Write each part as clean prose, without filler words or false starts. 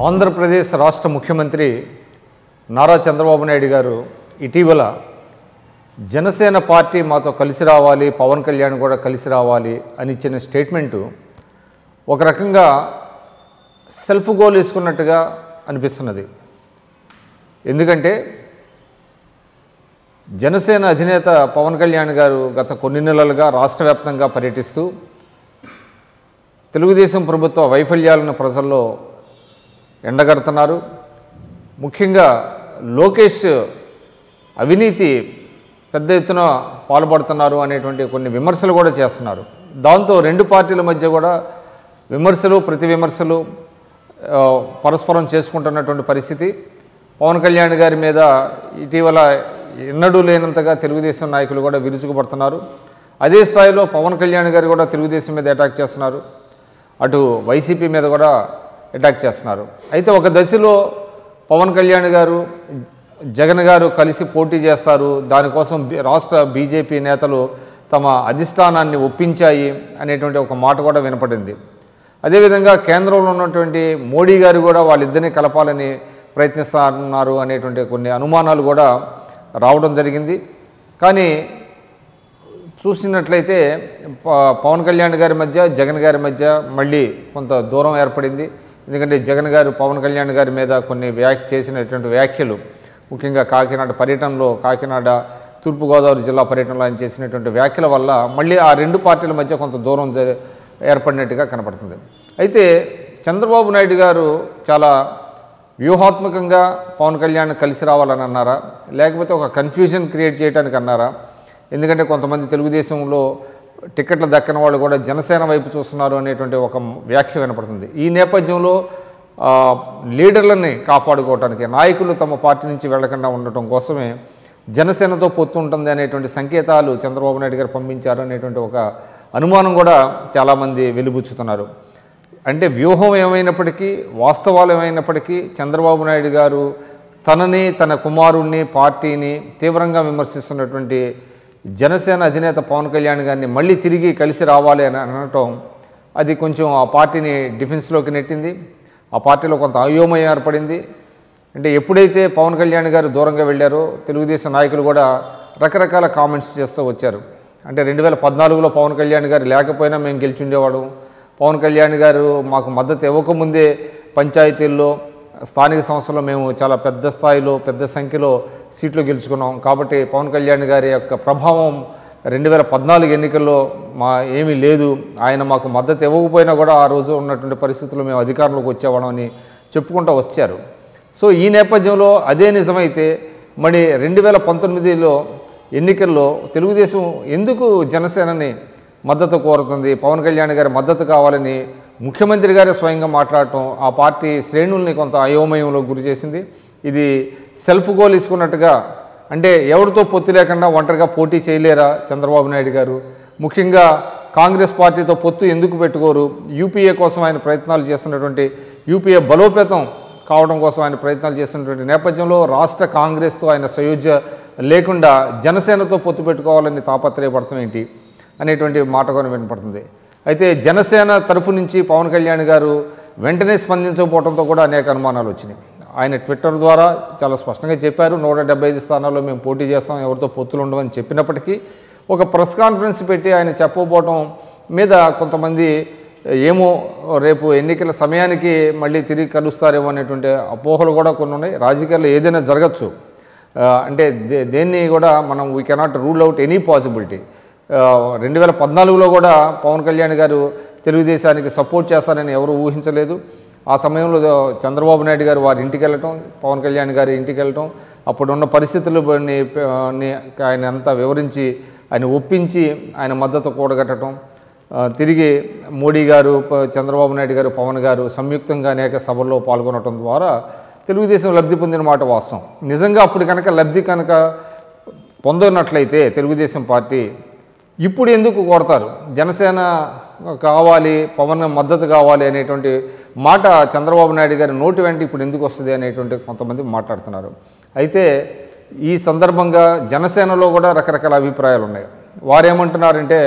ఆంధ్రప్రదేశ్ రాష్ట్ర ముఖ్యమంత్రి నారా చంద్రబాబు నాయుడు గారు ఇటీవల జనసేన పార్టీ మాతో కలిసి రావాలి, పవన్ కళ్యాణ్ కూడా కలిసి రావాలి అని ఇచ్చిన స్టేట్మెంటు ఒక రకంగా సెల్ఫ్ గోల్ వేసుకున్నట్టుగా అనిపిస్తున్నది. ఎందుకంటే జనసేన అధినేత పవన్ కళ్యాణ్ గారు గత కొన్ని నెలలుగా రాష్ట్ర వ్యాప్తంగా పర్యటిస్తూ తెలుగుదేశం ప్రభుత్వ వైఫల్యాలను ప్రజల్లో ఎండగడుతున్నారు. ముఖ్యంగా లోకేష్ అవినీతి పెద్ద ఎత్తున పాల్పడుతున్నారు అనేటువంటి కొన్ని విమర్శలు కూడా చేస్తున్నారు. దాంతో రెండు పార్టీల మధ్య కూడా విమర్శలు ప్రతి విమర్శలు పరస్పరం చేసుకుంటున్నటువంటి పరిస్థితి. పవన్ కళ్యాణ్ గారి మీద ఇటీవల ఎన్నడూ లేనంతగా తెలుగుదేశం నాయకులు కూడా విరుచుకుపడుతున్నారు. అదే స్థాయిలో పవన్ కళ్యాణ్ గారు కూడా తెలుగుదేశం మీద అటాక్ చేస్తున్నారు, అటు వైసీపీ మీద కూడా అటాక్ చేస్తున్నారు. అయితే ఒక దశలో పవన్ కళ్యాణ్ గారు జగన్ గారు కలిసి పోటీ చేస్తారు, దానికోసం రాష్ట్ర బీజేపీ నేతలు తమ అధిష్టానాన్ని ఒప్పించాయి అనేటువంటి ఒక మాట కూడా వినపడింది. అదేవిధంగా కేంద్రంలో ఉన్నటువంటి మోడీ గారు కూడా వాళ్ళిద్దరినీ కలపాలని ప్రయత్నిస్తున్నారు అనేటువంటి కొన్ని అనుమానాలు కూడా రావడం జరిగింది. కానీ చూసినట్లయితే పవన్ కళ్యాణ్ గారి మధ్య జగన్ గారి మధ్య మళ్ళీ కొంత దూరం ఏర్పడింది. ఎందుకంటే జగన్ గారు పవన్ కళ్యాణ్ గారి మీద కొన్ని చేసినటువంటి వ్యాఖ్యలు, ముఖ్యంగా కాకినాడ పర్యటనలో, కాకినాడ తూర్పుగోదావరి జిల్లా పర్యటనలో ఆయన చేసినటువంటి వ్యాఖ్యల వల్ల మళ్ళీ ఆ రెండు పార్టీల మధ్య కొంత దూరం ఏర్పడినట్టుగా కనపడుతుంది. అయితే చంద్రబాబు నాయుడు గారు చాలా వ్యూహాత్మకంగా పవన్ కళ్యాణ్ కలిసి రావాలని అన్నారా, లేకపోతే ఒక కన్ఫ్యూజన్ క్రియేట్ చేయడానికి అన్నారా? ఎందుకంటే కొంతమంది తెలుగుదేశంలో టికెట్లు దక్కని వాళ్ళు కూడా జనసేన వైపు చూస్తున్నారు అనేటువంటి ఒక వ్యాఖ్య వినపడుతుంది. ఈ నేపథ్యంలో లీడర్లని కాపాడుకోవడానికి, నాయకులు తమ పార్టీ నుంచి వెళ్లకుండా ఉండటం కోసమే జనసేనతో పొత్తు ఉంటుంది అనేటువంటి సంకేతాలు చంద్రబాబు నాయుడు గారు పంపించారు అనేటువంటి ఒక అనుమానం కూడా చాలామంది వెలిబుచ్చుతున్నారు. అంటే వ్యూహం ఏమైనప్పటికీ, వాస్తవాలు ఏమైనప్పటికీ చంద్రబాబు నాయుడు గారు తనని, తన కుమారుణ్ణి, పార్టీని తీవ్రంగా విమర్శిస్తున్నటువంటి జనసేన అధినేత పవన్ కళ్యాణ్ గారిని మళ్ళీ తిరిగి కలిసి రావాలి అని అనటం, అది కొంచెం ఆ పార్టీని డిఫెన్స్లోకి నెట్టింది. ఆ పార్టీలో కొంత అయోమయం ఏర్పడింది. అంటే ఎప్పుడైతే పవన్ కళ్యాణ్ గారు దూరంగా వెళ్ళారో తెలుగుదేశం నాయకులు కూడా రకరకాల కామెంట్స్ చేస్తూ వచ్చారు. అంటే 2014లో పవన్ కళ్యాణ్ గారు లేకపోయినా మేము గెలిచి ఉండేవాడు, పవన్ కళ్యాణ్ గారు మాకు మద్దతు ఇవ్వకముందే పంచాయతీల్లో, స్థానిక సంస్థల్లో మేము చాలా పెద్ద స్థాయిలో పెద్ద సంఖ్యలో సీట్లు గెలుచుకున్నాం, కాబట్టి పవన్ కళ్యాణ్ గారి యొక్క ప్రభావం 2014 ఎన్నికల్లో ఏమీ లేదు, ఆయన మాకు మద్దతు ఇవ్వకపోయినా కూడా ఆ రోజు ఉన్నటువంటి పరిస్థితుల్లో మేము అధికారంలోకి వచ్చేవాళ్ళం అని చెప్పుకుంటూ వచ్చారు. సో ఈ నేపథ్యంలో అదే నిజమైతే మరి 2019లో ఎన్నికల్లో తెలుగుదేశం ఎందుకు జనసేనని మద్దతు కోరుతుంది, పవన్ కళ్యాణ్ గారి మద్దతు కావాలని ముఖ్యమంత్రి గారే స్వయంగా మాట్లాడటం ఆ పార్టీ శ్రేణుల్ని కొంత అయోమయంలో గురి చేసింది. ఇది సెల్ఫ్ గోల్ ఇసుకున్నట్టుగా, అంటే ఎవరితో పొత్తు లేకుండా ఒంటరిగా పోటీ చేయలేరా చంద్రబాబు నాయుడు గారు? ముఖ్యంగా కాంగ్రెస్ పార్టీతో పొత్తు ఎందుకు పెట్టుకోరు? యూపీఏ కోసం ఆయన ప్రయత్నాలు చేస్తున్నటువంటి, యూపీఏ బలోపేతం కావడం కోసం ఆయన ప్రయత్నాలు చేస్తున్నటువంటి నేపథ్యంలో రాష్ట్ర కాంగ్రెస్తో ఆయన సయోధ్య లేకుండా జనసేనతో పొత్తు పెట్టుకోవాలని తాపత్రయపడతాం ఏంటి అనేటువంటి మాట కూడా వినపడుతుంది. అయితే జనసేన తరఫు నుంచి పవన్ కళ్యాణ్ గారు వెంటనే స్పందించకపోవడంతో కూడా అనేక అనుమానాలు వచ్చినాయి. ఆయన ట్విట్టర్ ద్వారా చాలా స్పష్టంగా చెప్పారు, 175 స్థానాల్లో మేము పోటీ చేస్తాం, ఎవరితో పొత్తులు ఉండవని చెప్పినప్పటికీ ఒక ప్రెస్ కాన్ఫరెన్స్ పెట్టి ఆయన చెప్పకపోవడం మీద కొంతమంది ఏమో రేపు ఎన్నికల సమయానికి మళ్ళీ తిరిగి కలుస్తారేమో అనేటువంటి అపోహలు కూడా కొన్ని ఉన్నాయి. రాజకీయాల్లో ఏదైనా జరగచ్చు, అంటే దేన్ని కూడా మనం we cannot rule out any possibility. 2014లో కూడా పవన్ కళ్యాణ్ గారు తెలుగుదేశానికి సపోర్ట్ చేస్తారని ఎవరు ఊహించలేదు. ఆ సమయంలో చంద్రబాబు నాయుడు గారు వారి ఇంటికి వెళ్ళటం, పవన్ కళ్యాణ్ గారి ఇంటికి వెళ్ళటం, అప్పుడున్న పరిస్థితులు ఆయన అంతా వివరించి ఆయన ఒప్పించి ఆయన మద్దతు కూడగట్టడం, తిరిగి మోడీ గారు, చంద్రబాబు నాయుడు గారు, పవన్ గారు సంయుక్తంగా అనేక సభల్లో పాల్గొనడం ద్వారా తెలుగుదేశం లబ్ధి పొందిన మాట వాస్తవం. నిజంగా అప్పుడు కనుక లబ్ధి పొందనట్లయితే తెలుగుదేశం పార్టీ ఇప్పుడు ఎందుకు కోరతారు? జనసేన కావాలి, పవన్ మద్దతు కావాలి అనేటువంటి మాట చంద్రబాబు నాయుడు గారి నోటి వెంట ఇప్పుడు ఎందుకు వస్తుంది అనేటువంటి కొంతమంది మాట్లాడుతున్నారు. అయితే ఈ సందర్భంగా జనసేనలో కూడా రకరకాల అభిప్రాయాలు ఉన్నాయి. వారేమంటున్నారంటే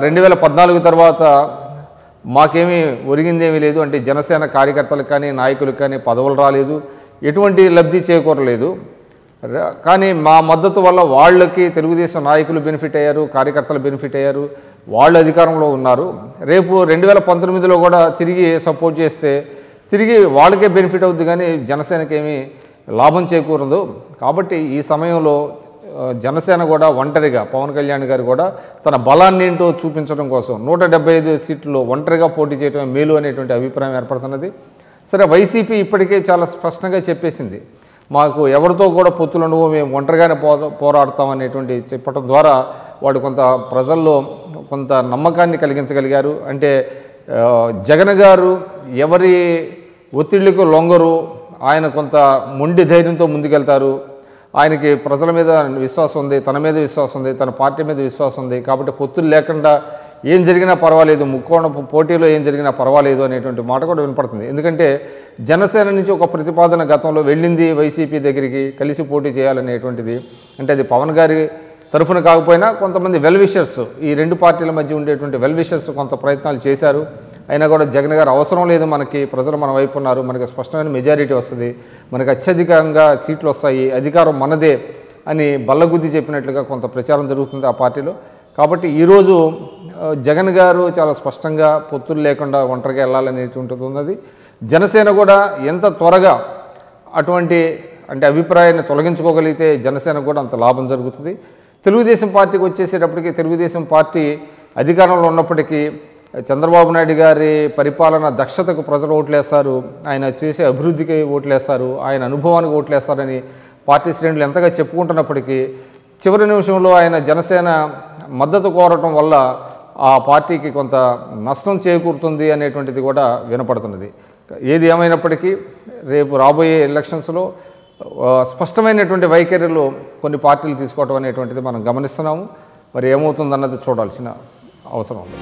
2014 తర్వాత మాకేమీ ఒరిగిందేమీ లేదు, అంటే జనసేన కార్యకర్తలకు కానీ నాయకులకు కానీ పదవులు రాలేదు, ఎటువంటి లబ్ధి చేకూరలేదు. కానీ మా మద్దతు వల్ల వాళ్ళకి తెలుగుదేశం నాయకులు బెనిఫిట్ అయ్యారు, కార్యకర్తలు బెనిఫిట్ అయ్యారు, వాళ్ళు అధికారంలో ఉన్నారు. రేపు 2019లో కూడా తిరిగి సపోర్ట్ చేస్తే తిరిగి వాళ్ళకే బెనిఫిట్ అవుద్ది, కానీ జనసేనకి ఏమీ లాభం చేకూరదు. కాబట్టి ఈ సమయంలో జనసేన కూడా ఒంటరిగా, పవన్ కళ్యాణ్ గారు కూడా తన బలాన్ని ఏంటో చూపించడం కోసం 175 సీట్లు ఒంటరిగా పోటీ చేయడమే మేలు అనేటువంటి అభిప్రాయం ఏర్పడుతున్నది. సరే, వైసీపీ ఇప్పటికే చాలా స్పష్టంగా చెప్పేసింది, మాకు ఎవరితో కూడా పొత్తులు ఉండవు, మేము ఒంటరిగానే పోరాడతాం అనేటువంటి చెప్పడం ద్వారా వాడు కొంత ప్రజల్లో కొంత నమ్మకాన్ని కలిగించగలిగారు. అంటే జగన్ గారు ఎవరి ఒత్తిళ్లకు లొంగరు, ఆయన కొంత మొండి ధైర్యంతో ముందుకెళ్తారు, ఆయనకి ప్రజల మీద విశ్వాసం ఉంది, తన మీద విశ్వాసం ఉంది, తన పార్టీ మీద విశ్వాసం ఉంది. కాబట్టి పొత్తులు లేకుండా ఏం జరిగినా పర్వాలేదు, ముక్కోణ పోటీలో ఏం జరిగినా పర్వాలేదు అనేటువంటి మాట కూడా వినపడుతుంది. ఎందుకంటే జనసేన నుంచి ఒక ప్రతిపాదన గతంలో వెళ్ళింది వైసీపీ దగ్గరికి, కలిసి పోటీ చేయాలనేటువంటిది. అంటే అది పవన్ గారి తరఫున కాకపోయినా కొంతమంది వెల్విషర్స్, ఈ రెండు పార్టీల మధ్య ఉండేటువంటి వెల్విషర్స్ కొంత ప్రయత్నాలు చేశారు. అయినా కూడా జగన్ గారు అవసరం లేదు, మనకి ప్రజలు మన వైపు ఉన్నారు, మనకి స్పష్టమైన మెజారిటీ వస్తుంది, మనకి అత్యధికంగా సీట్లు వస్తాయి, అధికారం మనదే అని బల్లగుద్ది చెప్పినట్లుగా కొంత ప్రచారం జరుగుతుంది ఆ పార్టీలో. కాబట్టి ఈరోజు జగన్ గారు చాలా స్పష్టంగా పొత్తులు లేకుండా ఒంటరిగా వెళ్ళాలనేటువంటిది ఉన్నది. జనసేన కూడా ఎంత త్వరగా అటువంటి అభిప్రాయాన్ని తొలగించుకోగలిగితే జనసేన కూడా అంత లాభం జరుగుతుంది. తెలుగుదేశం పార్టీకి వచ్చేసేటప్పటికి, తెలుగుదేశం పార్టీ అధికారంలో ఉన్నప్పటికీ చంద్రబాబు నాయుడు గారి పరిపాలన దక్షతకు ప్రజలు ఓట్లేస్తారు, ఆయన చేసే అభివృద్ధికి ఓట్లేస్తారు, ఆయన అనుభవానికి ఓట్లేస్తారని పార్టీ శ్రేణులు ఎంతగా చెప్పుకుంటున్నప్పటికీ చివరి నిమిషంలో ఆయన జనసేన మద్దతు కోరటం వల్ల ఆ పార్టీకి కొంత నష్టం చేకూరుతుంది అనేటువంటిది కూడా వినపడుతున్నది. ఏది ఏమైనప్పటికీ రేపు రాబోయే ఎలక్షన్స్లో స్పష్టమైనటువంటి వైఖరిలో కొన్ని పార్టీలు తీసుకోవడం అనేటువంటిది మనం గమనిస్తున్నాము. మరి ఏమవుతుందన్నది చూడాల్సిన అవసరం ఉంది.